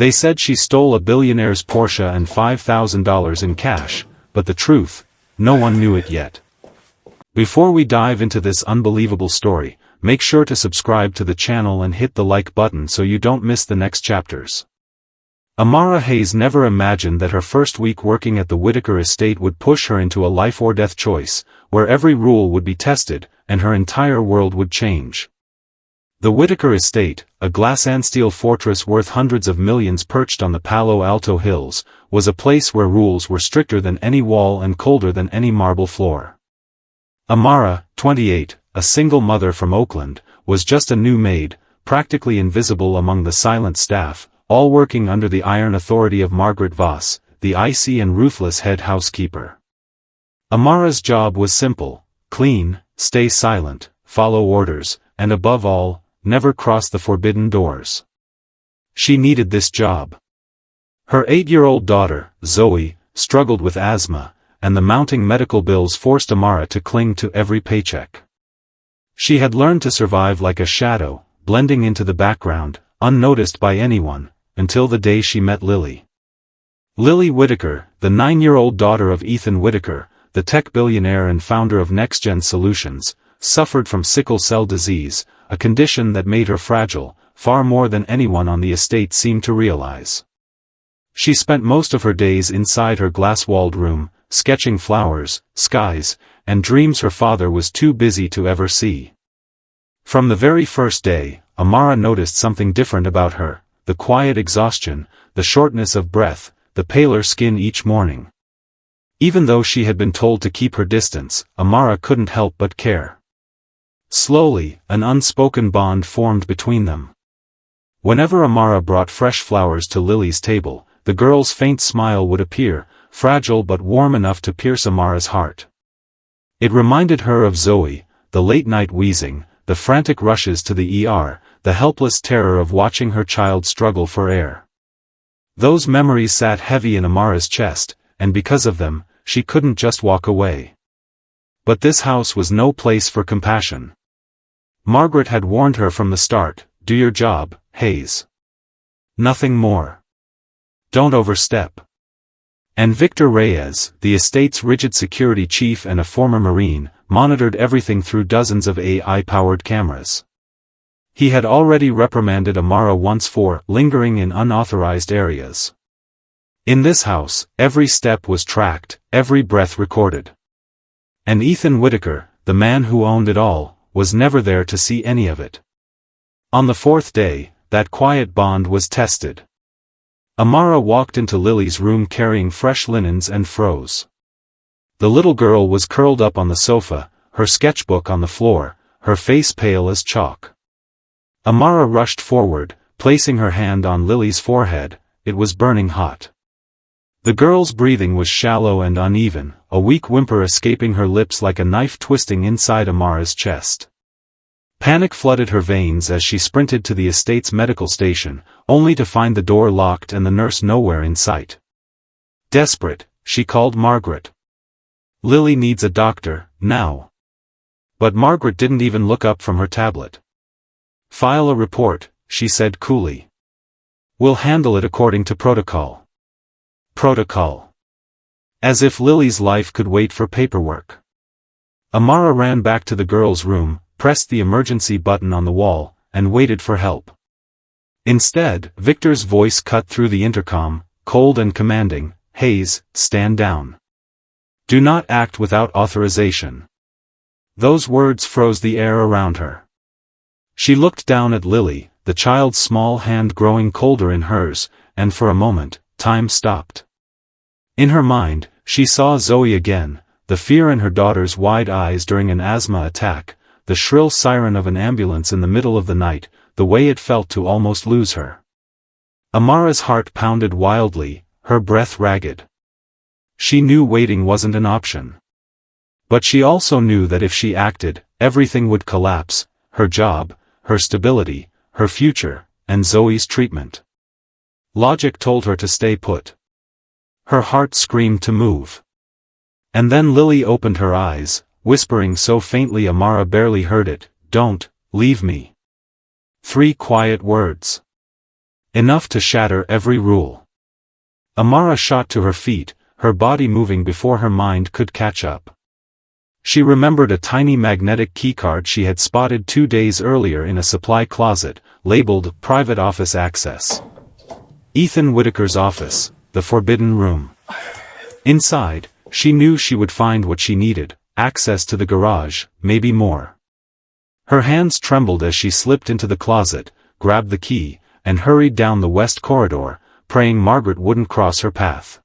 They said she stole a billionaire's Porsche and $5,000 in cash, but the truth, no one knew it yet. Before we dive into this unbelievable story, make sure to subscribe to the channel and hit the like button so you don't miss the next chapters. Amara Hayes never imagined that her first week working at the Whitaker estate would push her into a life-or-death choice, where every rule would be tested, and her entire world would change. The Whitaker estate, a glass and steel fortress worth hundreds of millions perched on the Palo Alto hills, was a place where rules were stricter than any wall and colder than any marble floor. Amara, 28, a single mother from Oakland, was just a new maid, practically invisible among the silent staff, all working under the iron authority of Margaret Voss, the icy and ruthless head housekeeper. Amara's job was simple: clean, stay silent, follow orders, and above all, never cross the forbidden doors. She needed this job. Her 8-year-old daughter, Zoe, struggled with asthma, and the mounting medical bills forced Amara to cling to every paycheck. She had learned to survive like a shadow, blending into the background, unnoticed by anyone, until the day she met Lily. Lily Whitaker, the 9-year-old daughter of Ethan Whitaker, the tech billionaire and founder of NextGen Solutions, suffered from sickle cell disease, a condition that made her fragile, far more than anyone on the estate seemed to realize. She spent most of her days inside her glass-walled room, sketching flowers, skies, and dreams her father was too busy to ever see. From the very first day, Amara noticed something different about her: the quiet exhaustion, the shortness of breath, the paler skin each morning. Even though she had been told to keep her distance, Amara couldn't help but care. Slowly, an unspoken bond formed between them. Whenever Amara brought fresh flowers to Lily's table, the girl's faint smile would appear, fragile but warm enough to pierce Amara's heart. It reminded her of Zoe, the late-night wheezing, the frantic rushes to the ER, the helpless terror of watching her child struggle for air. Those memories sat heavy in Amara's chest, and because of them, she couldn't just walk away. But this house was no place for compassion. Margaret had warned her from the start: do your job, Hayes. Nothing more. Don't overstep. And Victor Reyes, the estate's rigid security chief and a former Marine, monitored everything through dozens of AI-powered cameras. He had already reprimanded Amara once for lingering in unauthorized areas. In this house, every step was tracked, every breath recorded. And Ethan Whitaker, the man who owned it all, was never there to see any of it. On the fourth day, that quiet bond was tested. Amara walked into Lily's room carrying fresh linens and froze. The little girl was curled up on the sofa, her sketchbook on the floor, her face pale as chalk. Amara rushed forward, placing her hand on Lily's forehead. It was burning hot. The girl's breathing was shallow and uneven, a weak whimper escaping her lips like a knife twisting inside Amara's chest. Panic flooded her veins as she sprinted to the estate's medical station, only to find the door locked and the nurse nowhere in sight. Desperate, she called Margaret. Lily needs a doctor, now. But Margaret didn't even look up from her tablet. File a report, she said coolly. We'll handle it according to protocol. Protocol. As if Lily's life could wait for paperwork. Amara ran back to the girl's room, pressed the emergency button on the wall, and waited for help. Instead, Victor's voice cut through the intercom, cold and commanding: Hayes, stand down. Do not act without authorization. Those words froze the air around her. She looked down at Lily, the child's small hand growing colder in hers, and for a moment, time stopped. In her mind, she saw Zoe again, the fear in her daughter's wide eyes during an asthma attack, the shrill siren of an ambulance in the middle of the night, the way it felt to almost lose her. Amara's heart pounded wildly, her breath ragged. She knew waiting wasn't an option. But she also knew that if she acted, everything would collapse: her job, her stability, her future, and Zoe's treatment. Logic told her to stay put. Her heart screamed to move. And then Lily opened her eyes, whispering so faintly Amara barely heard it, "Don't leave me." 3 quiet words. Enough to shatter every rule. Amara shot to her feet, her body moving before her mind could catch up. She remembered a tiny magnetic keycard she had spotted 2 days earlier in a supply closet, labeled Private Office Access. Ethan Whitaker's office, the forbidden room. Inside, she knew she would find what she needed, access to the garage, maybe more. Her hands trembled as she slipped into the closet, grabbed the key, and hurried down the west corridor, praying Margaret wouldn't cross her path.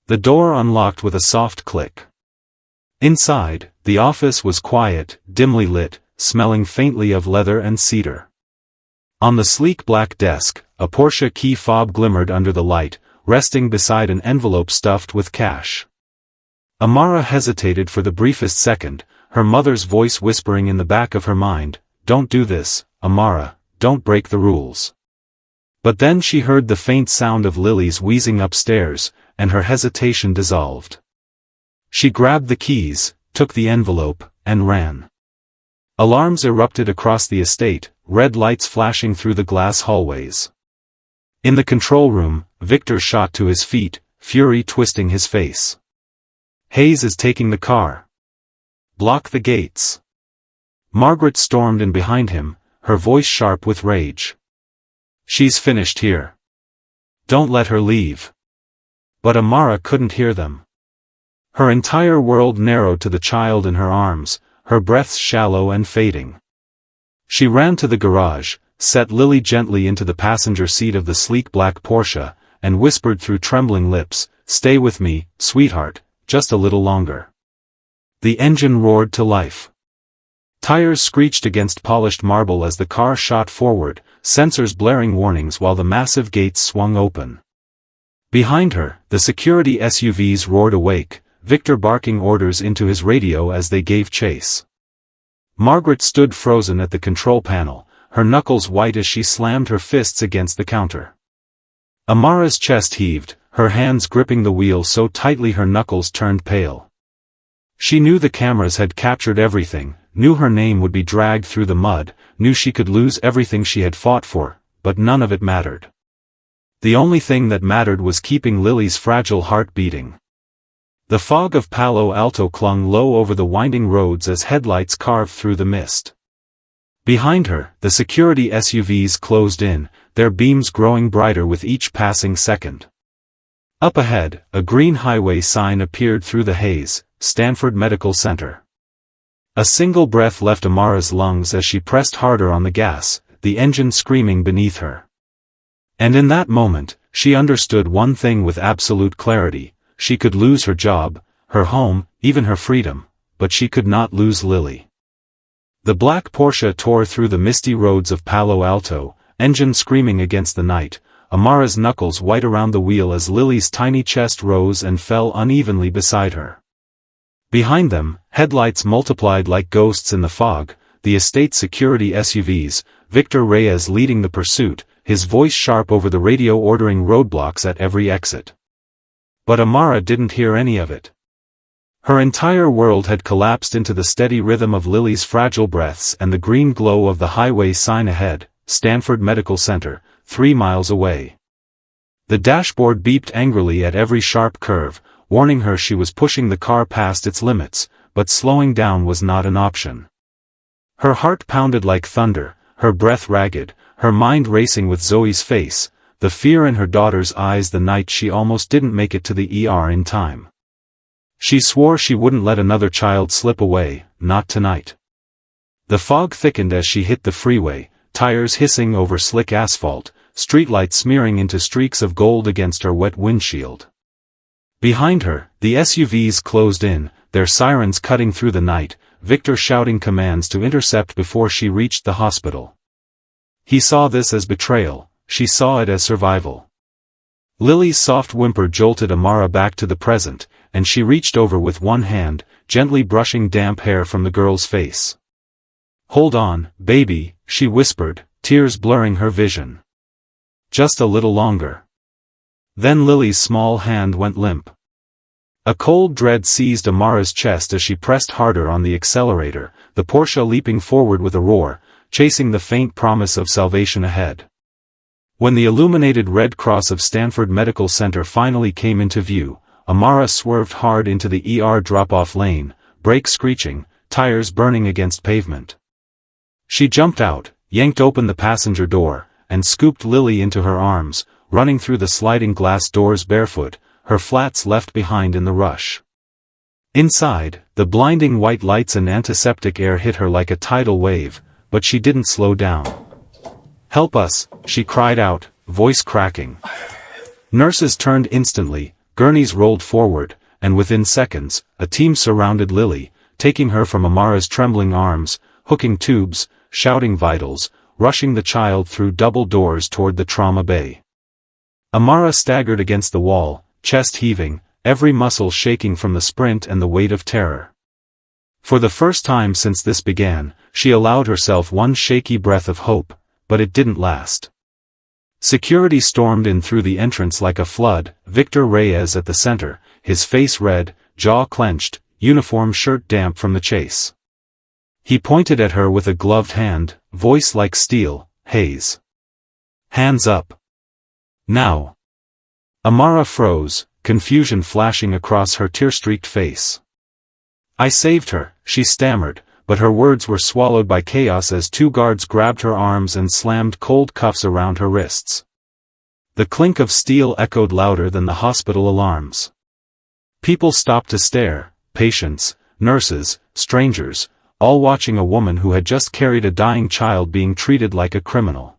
The door unlocked with a soft click. Inside, the office was quiet, dimly lit, smelling faintly of leather and cedar. On the sleek black desk, a Porsche key fob glimmered under the light, resting beside an envelope stuffed with cash. Amara hesitated for the briefest second, her mother's voice whispering in the back of her mind, "Don't do this, Amara, don't break the rules." But then she heard the faint sound of Lily's wheezing upstairs, and her hesitation dissolved. She grabbed the keys, took the envelope, and ran. Alarms erupted across the estate, red lights flashing through the glass hallways. In the control room, Victor shot to his feet, fury twisting his face. "Hayes is taking the car. Block the gates." Margaret stormed in behind him, her voice sharp with rage. "She's finished here. Don't let her leave." But Amara couldn't hear them. Her entire world narrowed to the child in her arms, her breaths shallow and fading. She ran to the garage, set Lily gently into the passenger seat of the sleek black Porsche, and whispered through trembling lips, "Stay with me, sweetheart, just a little longer." The engine roared to life. Tires screeched against polished marble as the car shot forward, sensors blaring warnings while the massive gates swung open. Behind her, the security SUVs roared awake, Victor barking orders into his radio as they gave chase. Margaret stood frozen at the control panel, her knuckles white as she slammed her fists against the counter. Amara's chest heaved, her hands gripping the wheel so tightly her knuckles turned pale. She knew the cameras had captured everything, knew her name would be dragged through the mud, knew she could lose everything she had fought for, but none of it mattered. The only thing that mattered was keeping Lily's fragile heart beating. The fog of Palo Alto clung low over the winding roads as headlights carved through the mist. Behind her, the security SUVs closed in, their beams growing brighter with each passing second. Up ahead, a green highway sign appeared through the haze, Stanford Medical Center. A single breath left Amara's lungs as she pressed harder on the gas, the engine screaming beneath her. And in that moment, she understood one thing with absolute clarity: she could lose her job, her home, even her freedom, but she could not lose Lily. The black Porsche tore through the misty roads of Palo Alto, engine screaming against the night, Amara's knuckles white around the wheel as Lily's tiny chest rose and fell unevenly beside her. Behind them, headlights multiplied like ghosts in the fog, the estate security SUVs, Victor Reyes leading the pursuit, his voice sharp over the radio ordering roadblocks at every exit. But Amara didn't hear any of it. Her entire world had collapsed into the steady rhythm of Lily's fragile breaths and the green glow of the highway sign ahead, Stanford Medical Center, 3 miles away. The dashboard beeped angrily at every sharp curve, warning her she was pushing the car past its limits, but slowing down was not an option. Her heart pounded like thunder, her breath ragged, her mind racing with Zoe's face, the fear in her daughter's eyes the night she almost didn't make it to the ER in time. She swore she wouldn't let another child slip away, not tonight. The fog thickened as she hit the freeway, tires hissing over slick asphalt, streetlights smearing into streaks of gold against her wet windshield. Behind her, the SUVs closed in, their sirens cutting through the night, Victor shouting commands to intercept before she reached the hospital. He saw this as betrayal, she saw it as survival. Lily's soft whimper jolted Amara back to the present, and she reached over with one hand, gently brushing damp hair from the girl's face. "Hold on, baby," she whispered, tears blurring her vision. "Just a little longer." Then Lily's small hand went limp. A cold dread seized Amara's chest as she pressed harder on the accelerator, the Porsche leaping forward with a roar, chasing the faint promise of salvation ahead. When the illuminated Red Cross of Stanford Medical Center finally came into view, Amara swerved hard into the ER drop-off lane, brakes screeching, tires burning against pavement. She jumped out, yanked open the passenger door, and scooped Lily into her arms, running through the sliding glass doors barefoot, her flats left behind in the rush. Inside, the blinding white lights and antiseptic air hit her like a tidal wave, but she didn't slow down. "Help us," she cried out, voice cracking. Nurses turned instantly, gurneys rolled forward, and within seconds, a team surrounded Lily, taking her from Amara's trembling arms, hooking tubes, shouting vitals, rushing the child through double doors toward the trauma bay. Amara staggered against the wall, chest heaving, every muscle shaking from the sprint and the weight of terror. For the first time since this began, she allowed herself one shaky breath of hope, but it didn't last. Security stormed in through the entrance like a flood, Victor Reyes at the center, his face red, jaw clenched, uniform shirt damp from the chase. He pointed at her with a gloved hand, voice like steel, "Hayes. Hands up. Now." Amara froze, confusion flashing across her tear-streaked face. "I saved her," she stammered, but her words were swallowed by chaos as two guards grabbed her arms and slammed cold cuffs around her wrists. The clink of steel echoed louder than the hospital alarms. People stopped to stare, patients, nurses, strangers, all watching a woman who had just carried a dying child being treated like a criminal.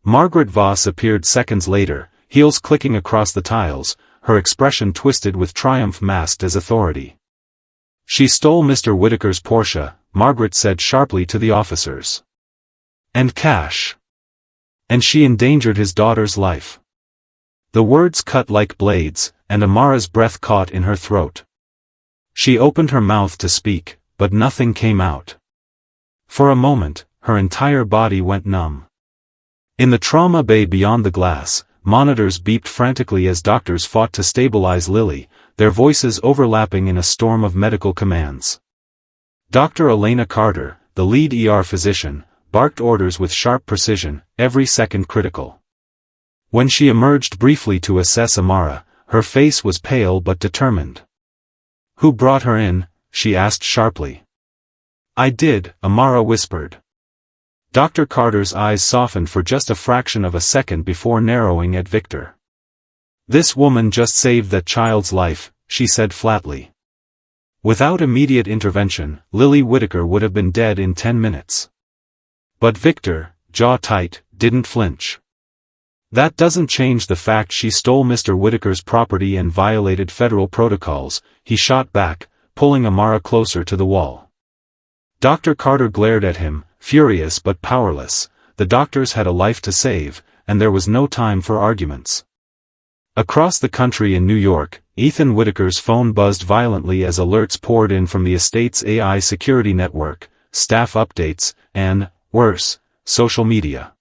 Margaret Voss appeared seconds later, heels clicking across the tiles, her expression twisted with triumph masked as authority. "She stole Mr. Whitaker's Porsche," Margaret said sharply to the officers. "And cash. And she endangered his daughter's life." The words cut like blades, and Amara's breath caught in her throat. She opened her mouth to speak, but nothing came out. For a moment, her entire body went numb. In the trauma bay beyond the glass, monitors beeped frantically as doctors fought to stabilize Lily, their voices overlapping in a storm of medical commands. Dr. Elena Carter, the lead ER physician, barked orders with sharp precision, every second critical. When she emerged briefly to assess Amara, her face was pale but determined. "Who brought her in?" she asked sharply. "I did," Amara whispered. Dr. Carter's eyes softened for just a fraction of a second before narrowing at Victor. "This woman just saved that child's life," she said flatly. Without immediate intervention, Lily Whitaker would have been dead in 10 minutes. But Victor, jaw tight, didn't flinch. "That doesn't change the fact she stole Mr. Whitaker's property and violated federal protocols," he shot back, pulling Amara closer to the wall. Dr. Carter glared at him, furious but powerless. The doctors had a life to save, and there was no time for arguments. Across the country in New York, Ethan Whitaker's phone buzzed violently as alerts poured in from the estate's AI security network, staff updates, and, worse, social media.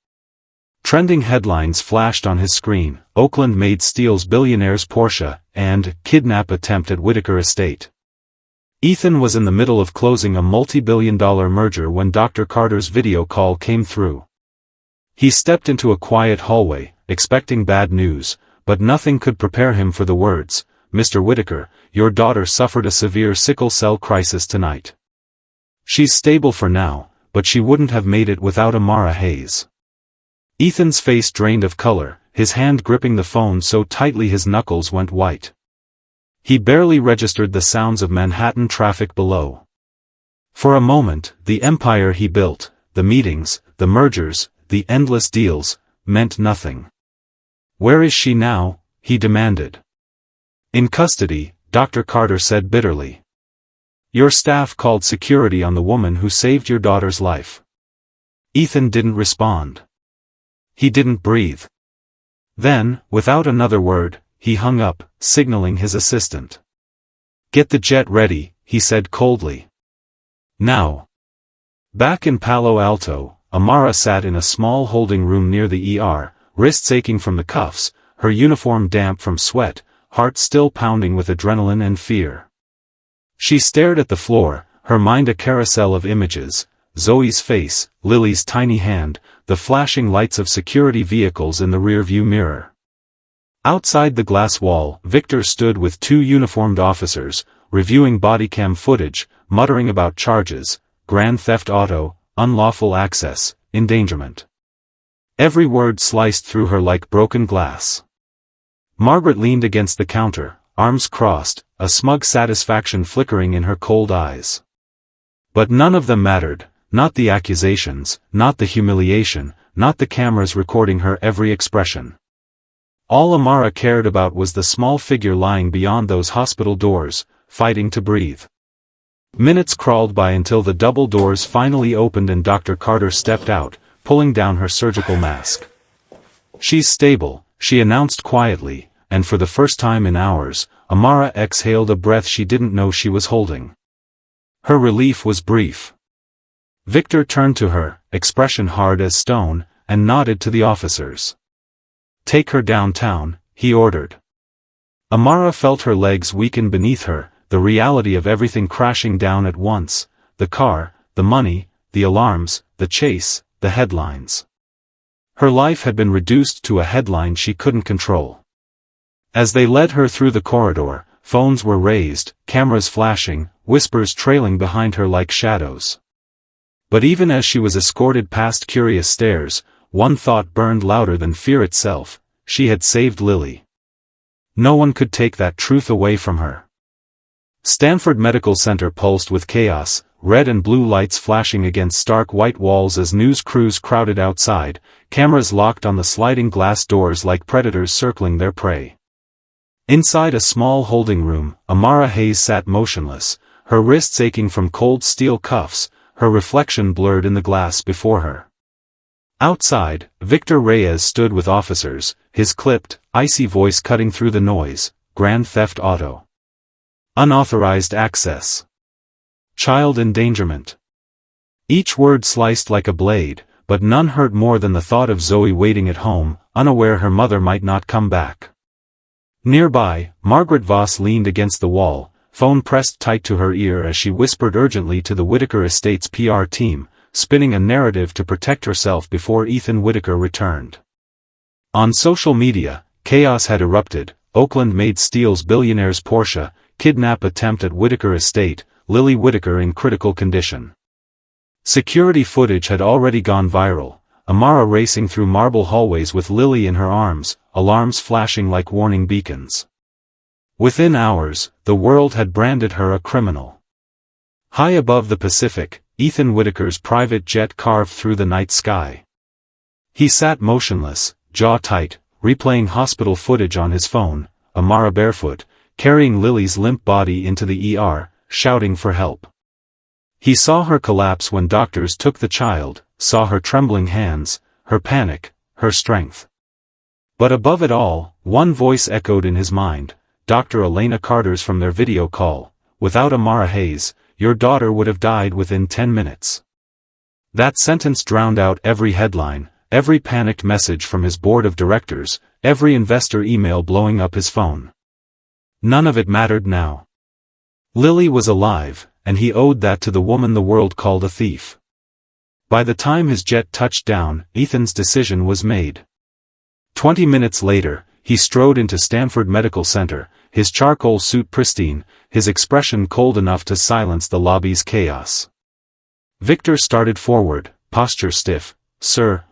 Trending headlines flashed on his screen: Oakland Maid steals billionaire's Porsche, and kidnap attempt at Whitaker estate. Ethan was in the middle of closing a multi-billion-dollar merger when Dr. Carter's video call came through. He stepped into a quiet hallway, expecting bad news, but nothing could prepare him for the words, "Mr. Whitaker, your daughter suffered a severe sickle cell crisis tonight. She's stable for now, but she wouldn't have made it without Amara Hayes." Ethan's face drained of color, his hand gripping the phone so tightly his knuckles went white. He barely registered the sounds of Manhattan traffic below. For a moment, the empire he built, the meetings, the mergers, the endless deals, meant nothing. "Where is she now?" he demanded. "In custody," Dr. Carter said bitterly. "Your staff called security on the woman who saved your daughter's life." Ethan didn't respond. He didn't breathe. Then, without another word, he hung up, signaling his assistant. "Get the jet ready," he said coldly. "Now." Back in Palo Alto, Amara sat in a small holding room near the ER, wrists aching from the cuffs, her uniform damp from sweat, heart still pounding with adrenaline and fear. She stared at the floor, her mind a carousel of images: Zoe's face, Lily's tiny hand, the flashing lights of security vehicles in the rearview mirror. Outside the glass wall, Victor stood with two uniformed officers, reviewing bodycam footage, muttering about charges, grand theft auto, unlawful access, endangerment. Every word sliced through her like broken glass. Margaret leaned against the counter, arms crossed, a smug satisfaction flickering in her cold eyes. But none of them mattered, not the accusations, not the humiliation, not the cameras recording her every expression. All Amara cared about was the small figure lying beyond those hospital doors, fighting to breathe. Minutes crawled by until the double doors finally opened and Dr. Carter stepped out, pulling down her surgical mask. "She's stable," she announced quietly, and for the first time in hours, Amara exhaled a breath she didn't know she was holding. Her relief was brief. Victor turned to her, expression hard as stone, and nodded to the officers. "Take her downtown," he ordered. Amara felt her legs weaken beneath her, the reality of everything crashing down at once, the car, the money, the alarms, the chase, the headlines. Her life had been reduced to a headline she couldn't control. As they led her through the corridor, phones were raised, cameras flashing, whispers trailing behind her like shadows. But even as she was escorted past curious stares, one thought burned louder than fear itself: she had saved Lily. No one could take that truth away from her. Stanford Medical Center pulsed with chaos, red and blue lights flashing against stark white walls as news crews crowded outside, cameras locked on the sliding glass doors like predators circling their prey. Inside a small holding room, Amara Hayes sat motionless, her wrists aching from cold steel cuffs, her reflection blurred in the glass before her. Outside, Victor Reyes stood with officers, his clipped, icy voice cutting through the noise: grand theft auto. Unauthorized access. Child endangerment. Each word sliced like a blade, but none hurt more than the thought of Zoe waiting at home, unaware her mother might not come back. Nearby, Margaret Voss leaned against the wall, phone pressed tight to her ear as she whispered urgently to the Whitaker Estates PR team, spinning a narrative to protect herself before Ethan Whitaker returned. On social media, chaos had erupted: Oakland Maid steals Billionaire's Porsche, kidnap attempt at Whitaker Estate, Lily Whitaker in critical condition. Security footage had already gone viral, Amara racing through marble hallways with Lily in her arms, alarms flashing like warning beacons. Within hours, the world had branded her a criminal. High above the Pacific, Ethan Whitaker's private jet carved through the night sky. He sat motionless, jaw tight, replaying hospital footage on his phone, Amara barefoot, carrying Lily's limp body into the ER, shouting for help. He saw her collapse when doctors took the child, saw her trembling hands, her panic, her strength. But above it all, one voice echoed in his mind, Dr. Elena Carter's from their video call: "Without Amara Hayes, your daughter would have died within 10 minutes. That sentence drowned out every headline, every panicked message from his board of directors, every investor email blowing up his phone. None of it mattered now. Lily was alive, and he owed that to the woman the world called a thief. By the time his jet touched down, Ethan's decision was made. 20 minutes later, he strode into Stanford Medical Center, his charcoal suit pristine, his expression cold enough to silence the lobby's chaos. Victor started forward, posture stiff. "Sir,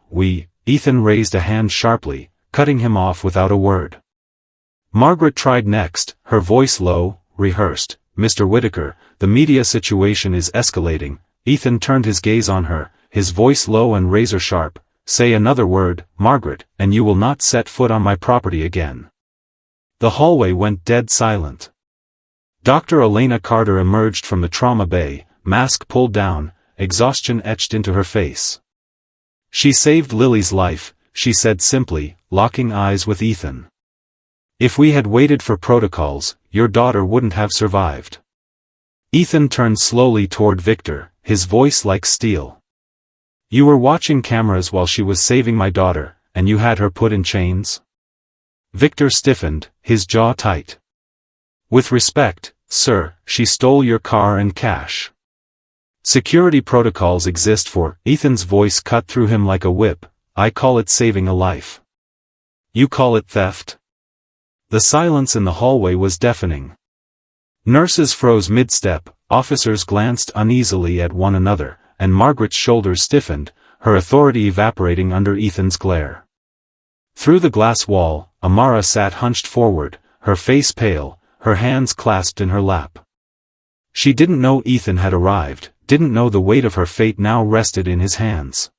Ethan raised a hand sharply, cutting him off without a word. Margaret tried next, her voice low, rehearsed. "Mr. Whitaker, the media situation is escalating." Ethan turned his gaze on her, his voice low and razor-sharp. "Say another word, Margaret, and you will not set foot on my property again." The hallway went dead silent. Dr. Elena Carter emerged from the trauma bay, mask pulled down, exhaustion etched into her face. "She saved Lily's life," she said simply, locking eyes with Ethan. "If we had waited for protocols, your daughter wouldn't have survived." Ethan turned slowly toward Victor, his voice like steel. "You were watching cameras while she was saving my daughter, and you had her put in chains?" Victor stiffened, his jaw tight. "With respect, sir, she stole your car and cash." Security protocols exist for, Ethan's voice cut through him like a whip, I call it saving a life. You call it theft? The silence in the hallway was deafening. Nurses froze mid-step, officers glanced uneasily at one another, and Margaret's shoulders stiffened, her authority evaporating under Ethan's glare. Through the glass wall, Amara sat hunched forward, her face pale, her hands clasped in her lap. She didn't know Ethan had arrived, didn't know the weight of her fate now rested in his hands.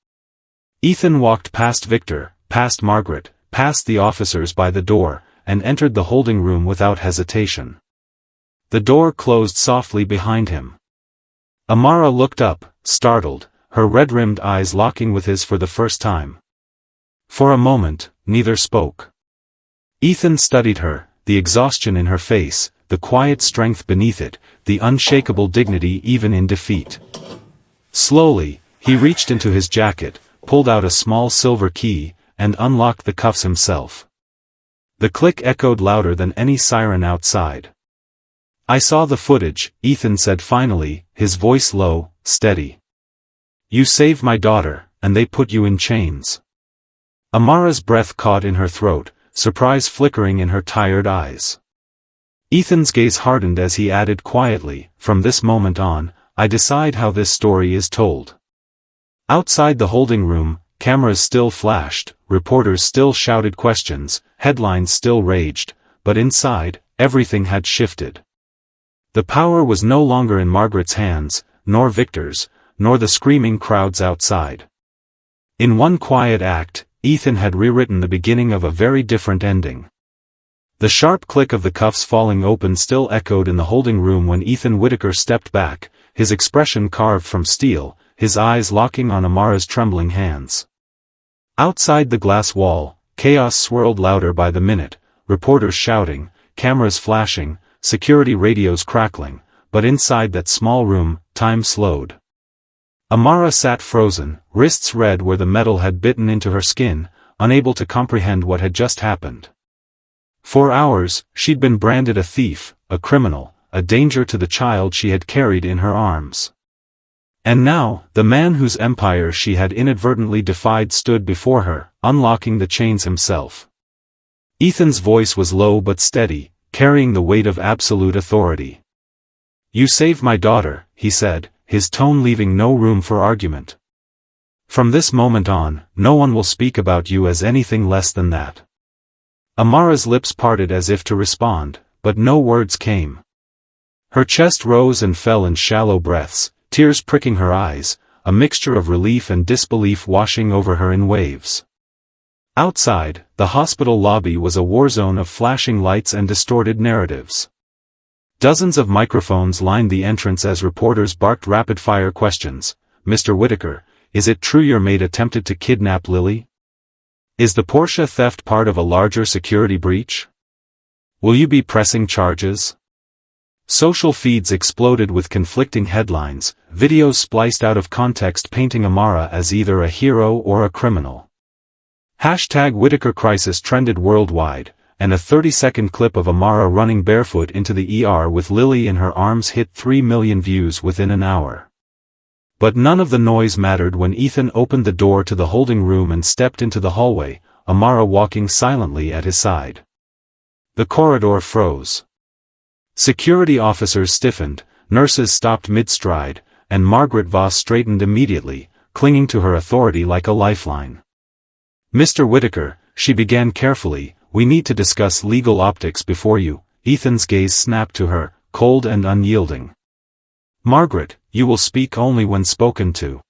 Ethan walked past Victor, past Margaret, past the officers by the door, and entered the holding room without hesitation. The door closed softly behind him. Amara looked up, startled, her red-rimmed eyes locking with his for the first time. For a moment, neither spoke. Ethan studied her, the exhaustion in her face, the quiet strength beneath it, the unshakable dignity even in defeat. Slowly, he reached into his jacket, pulled out a small silver key, and unlocked the cuffs himself. The click echoed louder than any siren outside. I saw the footage, Ethan said finally, his voice low, steady. You saved my daughter, and they put you in chains. Amara's breath caught in her throat, surprise flickering in her tired eyes. Ethan's gaze hardened as he added quietly, from this moment on, I decide how this story is told. Outside the holding room, cameras still flashed, reporters still shouted questions, headlines still raged, but inside, everything had shifted. The power was no longer in Margaret's hands, nor Victor's, nor the screaming crowds outside. In one quiet act, Ethan had rewritten the beginning of a very different ending. The sharp click of the cuffs falling open still echoed in the holding room when Ethan Whittaker stepped back, his expression carved from steel, his eyes locking on Amara's trembling hands. Outside the glass wall, chaos swirled louder by the minute, reporters shouting, cameras flashing, security radios crackling, but inside that small room, time slowed. Amara sat frozen, wrists red where the metal had bitten into her skin, unable to comprehend what had just happened. For hours, she'd been branded a thief, a criminal, a danger to the child she had carried in her arms. And now, the man whose empire she had inadvertently defied stood before her, unlocking the chains himself. Ethan's voice was low but steady, carrying the weight of absolute authority. You saved my daughter, he said, his tone leaving no room for argument. From this moment on, no one will speak about you as anything less than that. Amara's lips parted as if to respond, but no words came. Her chest rose and fell in shallow breaths, tears pricking her eyes, a mixture of relief and disbelief washing over her in waves. Outside, the hospital lobby was a war zone of flashing lights and distorted narratives. Dozens of microphones lined the entrance as reporters barked rapid-fire questions. Mr. Whittaker, is it true your maid attempted to kidnap Lily? Is the Porsche theft part of a larger security breach? Will you be pressing charges? Social feeds exploded with conflicting headlines, videos spliced out of context painting Amara as either a hero or a criminal. #Whittaker crisis trended worldwide, and a 30-second clip of Amara running barefoot into the ER with Lily in her arms hit 3 million views within an hour. But none of the noise mattered when Ethan opened the door to the holding room and stepped into the hallway, Amara walking silently at his side. The corridor froze. Security officers stiffened, nurses stopped mid-stride, and Margaret Voss straightened immediately, clinging to her authority like a lifeline. Mr. Whittaker, she began carefully, we need to discuss legal optics before you. Ethan's gaze snapped to her, cold and unyielding. Margaret, you will speak only when spoken to.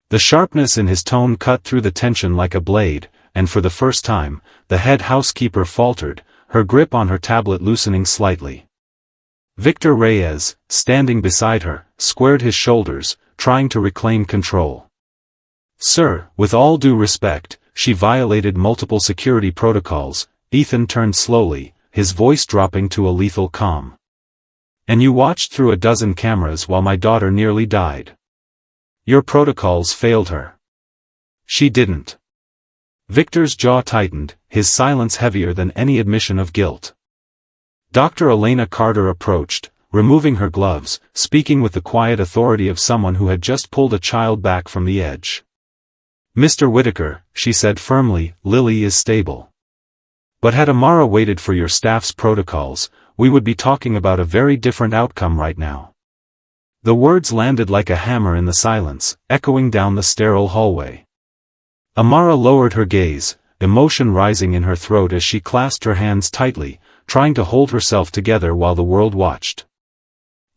The sharpness in his tone cut through the tension like a blade, and for the first time, the head housekeeper faltered, her grip on her tablet loosening slightly. Victor Reyes, standing beside her, squared his shoulders, trying to reclaim control. Sir, with all due respect, she violated multiple security protocols. Ethan turned slowly, his voice dropping to a lethal calm. And you watched through a dozen cameras while my daughter nearly died. Your protocols failed her. She didn't. Victor's jaw tightened, his silence heavier than any admission of guilt. Dr. Elena Carter approached, removing her gloves, speaking with the quiet authority of someone who had just pulled a child back from the edge. "Mr. Whitaker," she said firmly, "Lily is stable. But had Amara waited for your staff's protocols, we would be talking about a very different outcome right now." The words landed like a hammer in the silence, echoing down the sterile hallway. Amara lowered her gaze, emotion rising in her throat as she clasped her hands tightly, trying to hold herself together while the world watched.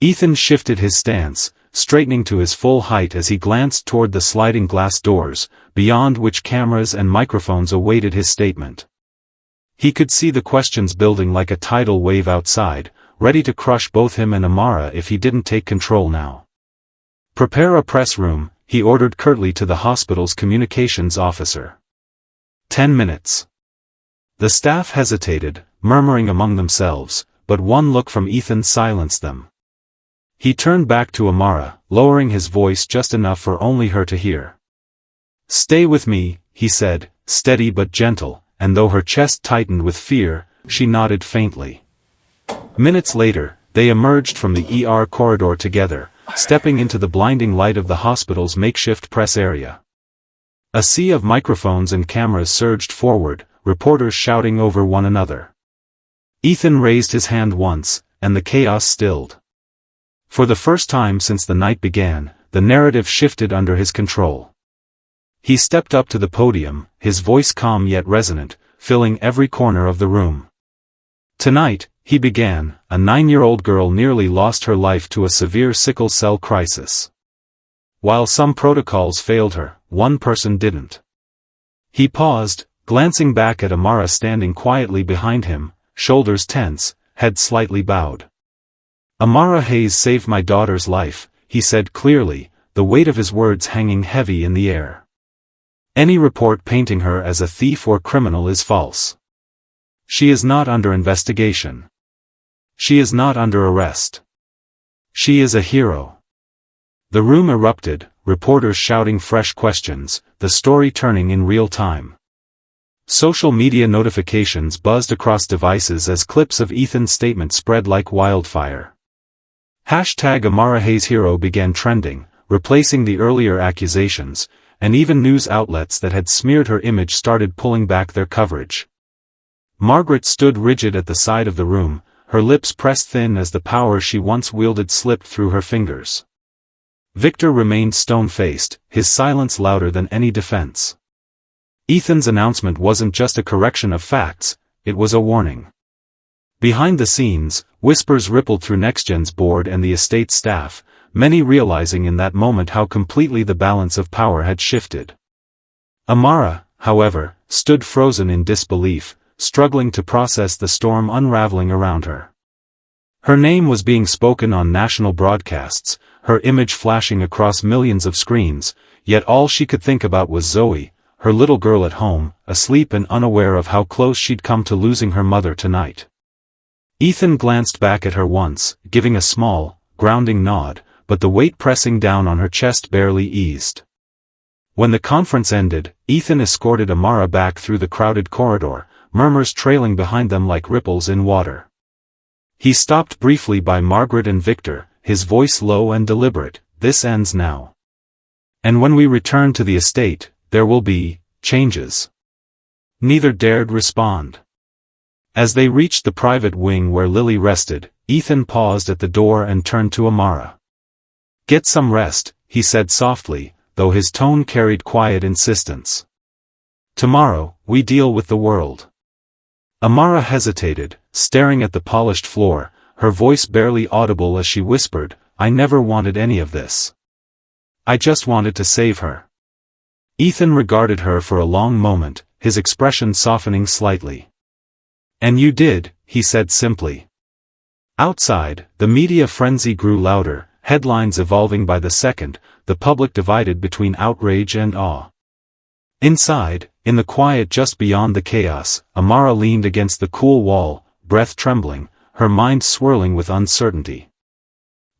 Ethan shifted his stance, straightening to his full height as he glanced toward the sliding glass doors, beyond which cameras and microphones awaited his statement. He could see the questions building like a tidal wave outside, ready to crush both him and Amara if he didn't take control now. "Prepare a press room," he ordered curtly to the hospital's communications officer. 10 minutes. The staff hesitated, murmuring among themselves, but one look from Ethan silenced them. He turned back to Amara, lowering his voice just enough for only her to hear. "Stay with me," he said, steady but gentle, and though her chest tightened with fear, she nodded faintly. Minutes later, they emerged from the ER corridor together, stepping into the blinding light of the hospital's makeshift press area. A sea of microphones and cameras surged forward, reporters shouting over one another. Ethan raised his hand once, and the chaos stilled. For the first time since the night began, the narrative shifted under his control. He stepped up to the podium, his voice calm yet resonant, filling every corner of the room. "Tonight," he began, "a 9-year-old girl nearly lost her life to a severe sickle cell crisis. While some protocols failed her, one person didn't." He paused, glancing back at Amara standing quietly behind him, shoulders tense, head slightly bowed. "Amara Hayes saved my daughter's life," he said clearly, the weight of his words hanging heavy in the air. "Any report painting her as a thief or criminal is false. She is not under investigation. She is not under arrest. She is a hero." The room erupted, reporters shouting fresh questions, the story turning in real time. Social media notifications buzzed across devices as clips of Ethan's statement spread like wildfire. #Amara Hayes Hero began trending, replacing the earlier accusations, and even news outlets that had smeared her image started pulling back their coverage. Margaret stood rigid at the side of the room, her lips pressed thin as the power she once wielded slipped through her fingers. Victor remained stone-faced, his silence louder than any defense. Ethan's announcement wasn't just a correction of facts, it was a warning. Behind the scenes, whispers rippled through NextGen's board and the estate staff, many realizing in that moment how completely the balance of power had shifted. Amara, however, stood frozen in disbelief, struggling to process the storm unraveling around her. Her name was being spoken on national broadcasts, her image flashing across millions of screens, yet all she could think about was Zoe, her little girl at home, asleep and unaware of how close she'd come to losing her mother tonight. Ethan glanced back at her once, giving a small, grounding nod, but the weight pressing down on her chest barely eased. When the conference ended, Ethan escorted Amara back through the crowded corridor, murmurs trailing behind them like ripples in water. He stopped briefly by Margaret and Victor, his voice low and deliberate, "This ends now. And when we return to the estate, there will be changes." Neither dared respond. As they reached the private wing where Lily rested, Ethan paused at the door and turned to Amara. "Get some rest," he said softly, though his tone carried quiet insistence. "Tomorrow, we deal with the world." Amara hesitated, staring at the polished floor, her voice barely audible as she whispered, "I never wanted any of this. I just wanted to save her." Ethan regarded her for a long moment, his expression softening slightly. "And you did," he said simply. Outside, the media frenzy grew louder, headlines evolving by the second, the public divided between outrage and awe. Inside, in the quiet just beyond the chaos, Amara leaned against the cool wall, breath trembling, her mind swirling with uncertainty.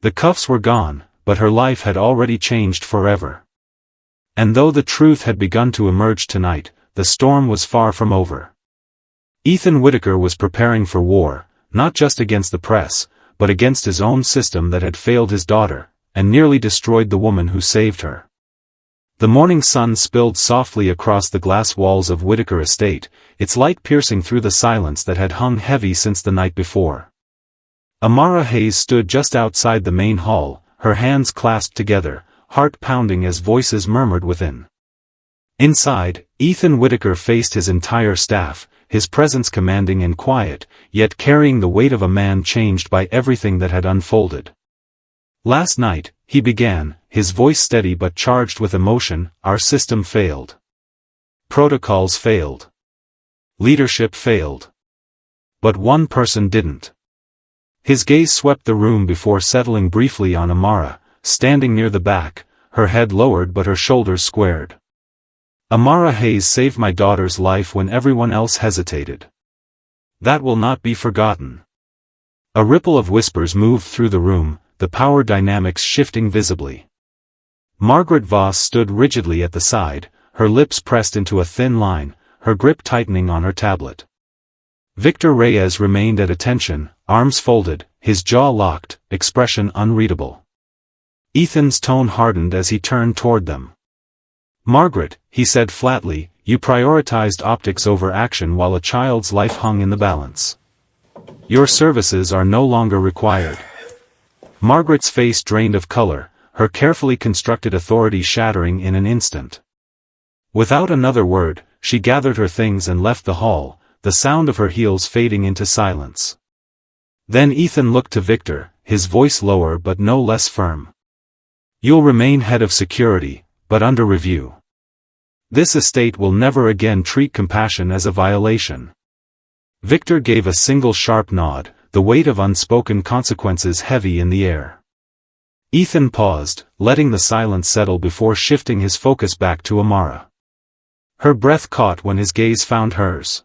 The cuffs were gone, but her life had already changed forever. And though the truth had begun to emerge tonight, the storm was far from over. Ethan Whitaker was preparing for war, not just against the press, but against his own system that had failed his daughter, and nearly destroyed the woman who saved her. The morning sun spilled softly across the glass walls of Whitaker Estate, its light piercing through the silence that had hung heavy since the night before. Amara Hayes stood just outside the main hall, her hands clasped together, heart pounding as voices murmured within. Inside, Ethan Whitaker faced his entire staff, his presence commanding and quiet, yet carrying the weight of a man changed by everything that had unfolded. Last night, he began, his voice steady but charged with emotion, our system failed. Protocols failed. Leadership failed. But one person didn't. His gaze swept the room before settling briefly on Amara, standing near the back, her head lowered but her shoulders squared. Amara Hayes saved my daughter's life when everyone else hesitated. That will not be forgotten. A ripple of whispers moved through the room, the power dynamics shifting visibly. Margaret Voss stood rigidly at the side, her lips pressed into a thin line, her grip tightening on her tablet. Victor Reyes remained at attention, arms folded, his jaw locked, expression unreadable. Ethan's tone hardened as he turned toward them. "Margaret," he said flatly, "you prioritized optics over action while a child's life hung in the balance. Your services are no longer required." Margaret's face drained of color, her carefully constructed authority shattering in an instant. Without another word, she gathered her things and left the hall, the sound of her heels fading into silence. Then Ethan looked to Victor, his voice lower but no less firm. "You'll remain head of security, but under review. This estate will never again treat compassion as a violation." Victor gave a single sharp nod, the weight of unspoken consequences heavy in the air. Ethan paused, letting the silence settle before shifting his focus back to Amara. Her breath caught when his gaze found hers.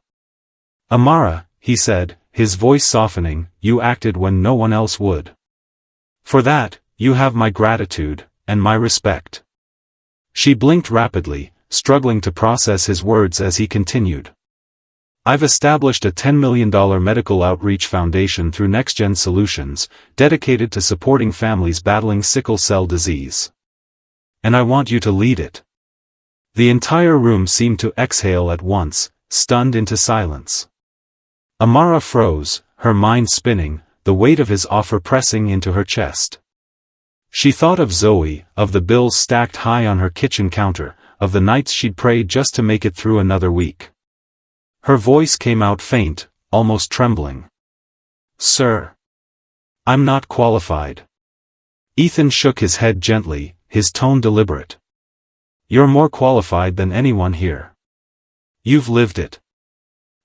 "Amara," he said, his voice softening, "you acted when no one else would. For that, you have my gratitude, and my respect." She blinked rapidly, struggling to process his words as he continued. "I've established a $10 million medical outreach foundation through NextGen Solutions, dedicated to supporting families battling sickle cell disease. And I want you to lead it." The entire room seemed to exhale at once, stunned into silence. Amara froze, her mind spinning, the weight of his offer pressing into her chest. She thought of Zoe, of the bills stacked high on her kitchen counter, of the nights she'd prayed just to make it through another week. Her voice came out faint, almost trembling. "Sir. I'm not qualified." Ethan shook his head gently, his tone deliberate. "You're more qualified than anyone here. You've lived it.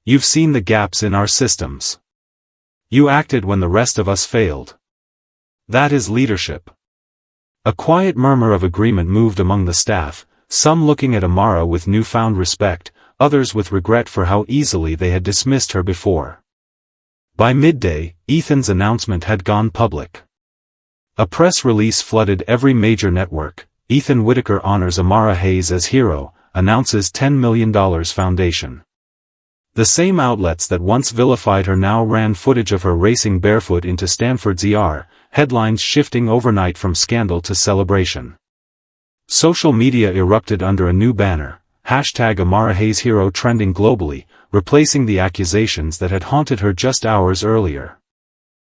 You've seen the gaps in our systems. You acted when the rest of us failed. That is leadership." A quiet murmur of agreement moved among the staff, some looking at Amara with newfound respect, others with regret for how easily they had dismissed her before. By midday, Ethan's announcement had gone public. A press release flooded every major network. "Ethan Whitaker honors Amara Hayes as hero, announces $10 million foundation." The same outlets that once vilified her now ran footage of her racing barefoot into Stanford's ER, headlines shifting overnight from scandal to celebration. Social media erupted under a new banner, #AmaraHayesHero trending globally, replacing the accusations that had haunted her just hours earlier.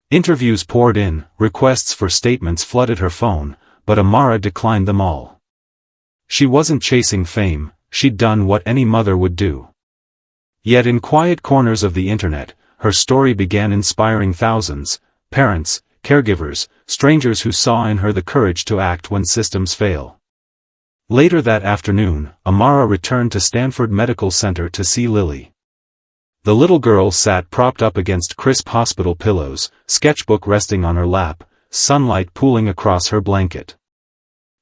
Interviews poured in, requests for statements flooded her phone, but Amara declined them all. She wasn't chasing fame, she'd done what any mother would do. Yet in quiet corners of the internet, her story began inspiring thousands, parents, caregivers, strangers who saw in her the courage to act when systems fail. Later that afternoon, Amara returned to Stanford Medical Center to see Lily. The little girl sat propped up against crisp hospital pillows, sketchbook resting on her lap, sunlight pooling across her blanket.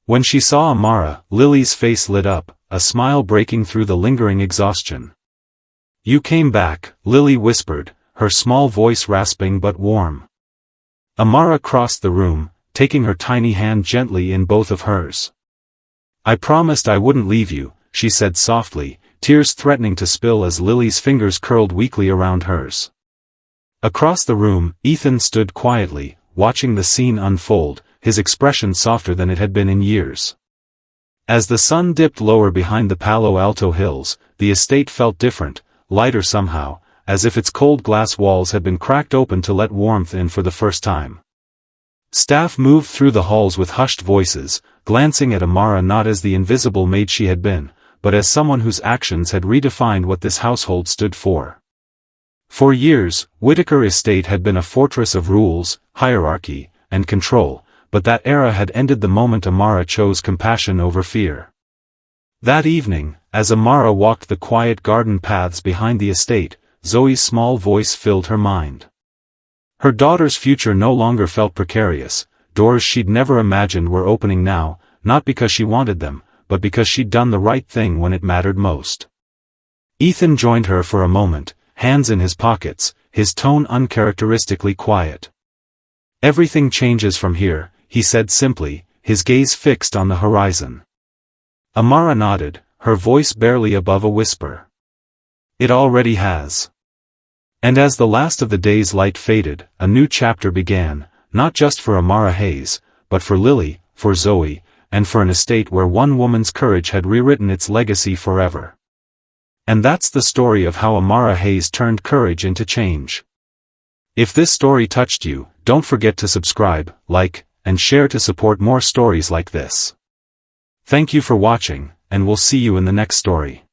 When she saw Amara, Lily's face lit up, a smile breaking through the lingering exhaustion. "You came back," Lily whispered, her small voice rasping but warm. Amara crossed the room, taking her tiny hand gently in both of hers. "I promised I wouldn't leave you," she said softly, tears threatening to spill as Lily's fingers curled weakly around hers. Across the room, Ethan stood quietly, watching the scene unfold, his expression softer than it had been in years. As the sun dipped lower behind the Palo Alto hills, the estate felt different, lighter somehow, as if its cold glass walls had been cracked open to let warmth in for the first time. Staff moved through the halls with hushed voices, glancing at Amara not as the invisible maid she had been, but as someone whose actions had redefined what this household stood for. For years, Whitaker Estate had been a fortress of rules, hierarchy, and control, but that era had ended the moment Amara chose compassion over fear. That evening, as Amara walked the quiet garden paths behind the estate, Zoe's small voice filled her mind. Her daughter's future no longer felt precarious. Doors she'd never imagined were opening now, not because she wanted them, but because she'd done the right thing when it mattered most. Ethan joined her for a moment, hands in his pockets, his tone uncharacteristically quiet. "Everything changes from here," he said simply, his gaze fixed on the horizon. Amara nodded, her voice barely above a whisper. "It already has." And as the last of the day's light faded, a new chapter began, not just for Amara Hayes, but for Lily, for Zoe, and for an estate where one woman's courage had rewritten its legacy forever. And that's the story of how Amara Hayes turned courage into change. If this story touched you, don't forget to subscribe, like, and share to support more stories like this. Thank you for watching, and we'll see you in the next story.